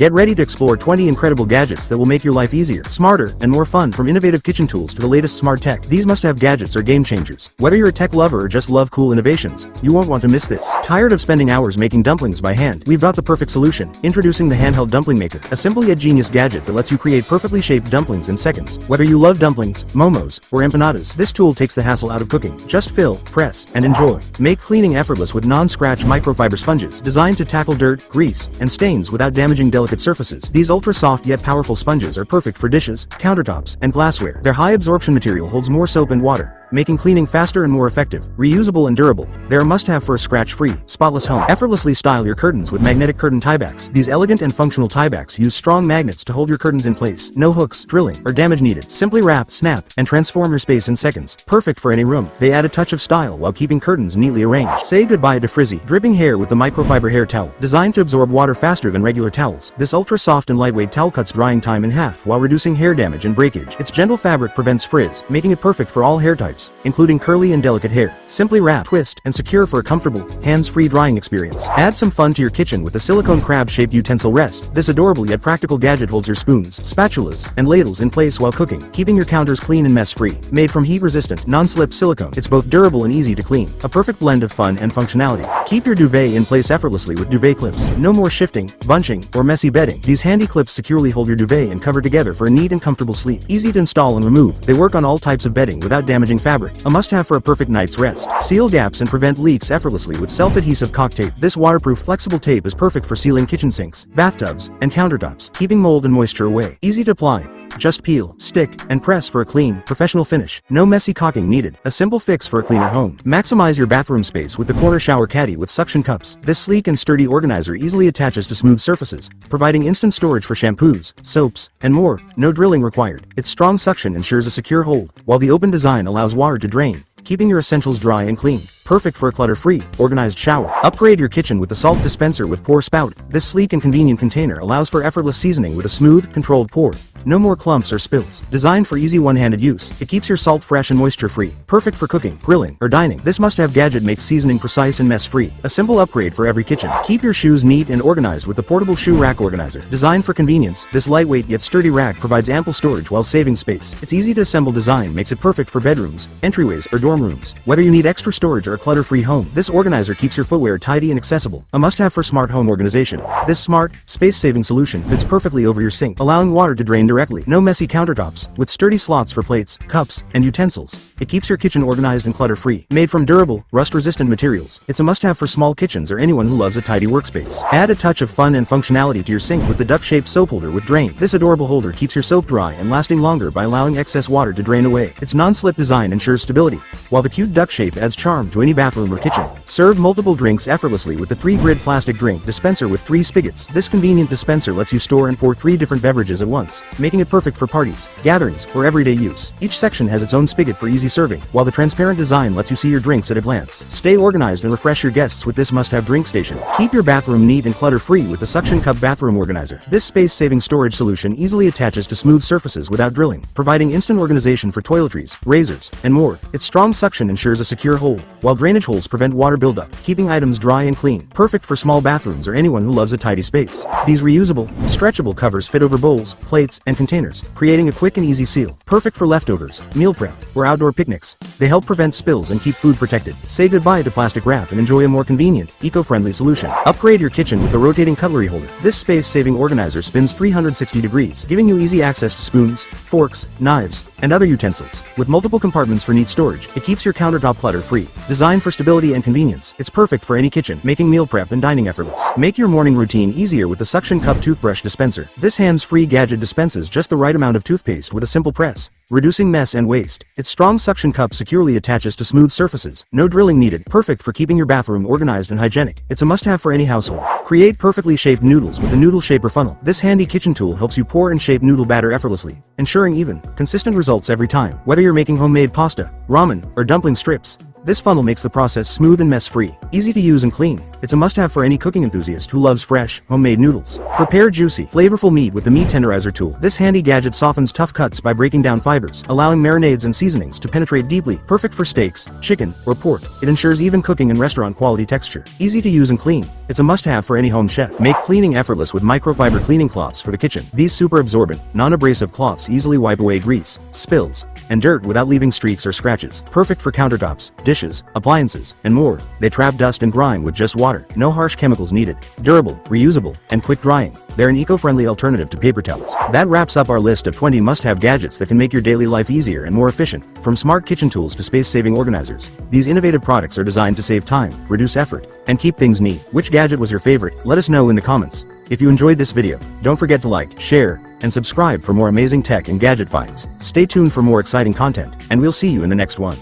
Get ready to explore 20 incredible gadgets that will make your life easier, smarter, and more fun. From innovative kitchen tools to the latest smart tech, these must-have gadgets are game changers. Whether you're a tech lover or just love cool innovations, you won't want to miss this. Tired of spending hours making dumplings by hand? We've got the perfect solution. Introducing the Handheld Dumpling Maker, a simple yet genius gadget that lets you create perfectly shaped dumplings in seconds. Whether you love dumplings, momos, or empanadas, this tool takes the hassle out of cooking. Just fill, press, and enjoy. Make cleaning effortless with non-scratch microfiber sponges, designed to tackle dirt, grease, and stains without damaging delicate surfaces. These ultra-soft yet powerful sponges are perfect for dishes, countertops, and glassware. Their high-absorption material holds more soap and water, making cleaning faster and more effective. Reusable and durable, they're a must-have for a scratch-free, spotless home. Effortlessly style your curtains with magnetic curtain tiebacks. These elegant and functional tiebacks use strong magnets to hold your curtains in place. No hooks, drilling, or damage needed. Simply wrap, snap, and transform your space in seconds. Perfect for any room. They add a touch of style while keeping curtains neatly arranged. Say goodbye to frizzy, dripping hair with the microfiber hair towel. Designed to absorb water faster than regular towels, this ultra-soft and lightweight towel cuts drying time in half while reducing hair damage and breakage. Its gentle fabric prevents frizz, making it perfect for all hair types, including curly and delicate hair. Simply wrap, twist, and secure for a comfortable, hands-free drying experience. Add some fun to your kitchen with the silicone crab-shaped utensil rest. This adorable yet practical gadget holds your spoons, spatulas, and ladles in place while cooking, keeping your counters clean and mess-free. Made from heat-resistant, non-slip silicone, it's both durable and easy to clean. A perfect blend of fun and functionality. Keep your duvet in place effortlessly with duvet clips. No more shifting, bunching, or messy bedding. These handy clips securely hold your duvet and cover together for a neat and comfortable sleep. Easy to install and remove. They work on all types of bedding without damaging fabric. A must-have for a perfect night's rest. Seal gaps and prevent leaks effortlessly with self-adhesive caulk tape. This waterproof flexible tape is perfect for sealing kitchen sinks, bathtubs, and countertops, keeping mold and moisture away. Easy to apply. Just peel, stick, and press for a clean, professional finish. No messy caulking needed. A simple fix for a cleaner home. Maximize your bathroom space with the corner shower caddy with suction cups. This sleek and sturdy organizer easily attaches to smooth surfaces, providing instant storage for shampoos, soaps, and more. No drilling required. Its strong suction ensures a secure hold, while the open design allows water to drain, keeping your essentials dry and clean. Perfect for a clutter-free, organized shower. Upgrade your kitchen with the salt dispenser with pour spout. This sleek and convenient container allows for effortless seasoning with a smooth, controlled pour. No more clumps or spills. Designed for easy one-handed use, it keeps your salt fresh and moisture-free. Perfect for cooking, grilling, or dining. This must-have gadget makes seasoning precise and mess-free. A simple upgrade for every kitchen. Keep your shoes neat and organized with the portable shoe rack organizer. Designed for convenience, this lightweight yet sturdy rack provides ample storage while saving space. Its easy-to-assemble design makes it perfect for bedrooms, entryways, or dorm rooms. Whether you need extra storage or a clutter-free home, this organizer keeps your footwear tidy and accessible. A must-have for smart home organization. This smart, space-saving solution fits perfectly over your sink, allowing water to drain directly. No messy countertops, with sturdy slots for plates, cups, and utensils. It keeps your kitchen organized and clutter-free. Made from durable, rust-resistant materials, it's a must-have for small kitchens or anyone who loves a tidy workspace. Add a touch of fun and functionality to your sink with the duck-shaped soap holder with drain. This adorable holder keeps your soap dry and lasting longer by allowing excess water to drain away. Its non-slip design ensures stability, while the cute duck shape adds charm to any bathroom or kitchen. Serve multiple drinks effortlessly with the 3-grid plastic drink dispenser with 3 spigots. This convenient dispenser lets you store and pour 3 different beverages at once, making it perfect for parties, gatherings, or everyday use. Each section has its own spigot for easy serving, while the transparent design lets you see your drinks at a glance. Stay organized and refresh your guests with this must-have drink station. Keep your bathroom neat and clutter-free with the suction cup bathroom organizer. This space-saving storage solution easily attaches to smooth surfaces without drilling, providing instant organization for toiletries, razors, and more. Its strong suction ensures a secure hold, while drainage holes prevent water buildup, keeping items dry and clean. Perfect for small bathrooms or anyone who loves a tidy space. These reusable, stretchable covers fit over bowls, plates, and containers, creating a quick and easy seal. Perfect for leftovers, meal prep, or outdoor picnics. They help prevent spills and keep food protected. Say goodbye to plastic wrap and enjoy a more convenient, eco-friendly solution. Upgrade your kitchen with the rotating cutlery holder. This space-saving organizer spins 360 degrees, giving you easy access to spoons, forks, knives, and other utensils. With multiple compartments for neat storage, it keeps your countertop clutter-free. Designed for stability and convenience, it's perfect for any kitchen, making meal prep and dining effortless. Make your morning routine easier with the suction cup toothbrush dispenser. This hands-free gadget dispenses just the right amount of toothpaste with a simple press, reducing mess and waste. Its strong suction cup securely attaches to smooth surfaces. No drilling needed. Perfect for keeping your bathroom organized and hygienic. It's a must-have for any household. Create perfectly shaped noodles with the noodle shaper funnel. This handy kitchen tool helps you pour and shape noodle batter effortlessly, ensuring even, consistent results every time. Whether you're making homemade pasta, ramen, or dumpling strips, This funnel makes the process smooth and mess-free, easy to use and clean. It's a must-have for any cooking enthusiast who loves fresh, homemade noodles. Prepare juicy, flavorful meat with the Meat Tenderizer tool. This handy gadget softens tough cuts by breaking down fibers, allowing marinades and seasonings to penetrate deeply. Perfect for steaks, chicken, or pork. It ensures even cooking and restaurant-quality texture. Easy to use and clean. It's a must-have for any home chef. Make cleaning effortless with microfiber cleaning cloths for the kitchen. These super absorbent, non-abrasive cloths easily wipe away grease, spills, and dirt without leaving streaks or scratches. Perfect for countertops, dishes, appliances, and more. They trap dust and grime with just water. No harsh chemicals needed. Durable, reusable, and quick drying. They're an eco-friendly alternative to paper towels. That wraps up our list of 20 must-have gadgets that can make your daily life easier and more efficient. From smart kitchen tools to space-saving organizers, these innovative products are designed to save time, reduce effort, and keep things neat. Which gadget was your favorite? Let us know in the comments. If you enjoyed this video, don't forget to like, share, and subscribe for more amazing tech and gadget finds. Stay tuned for more exciting content, and we'll see you in the next one.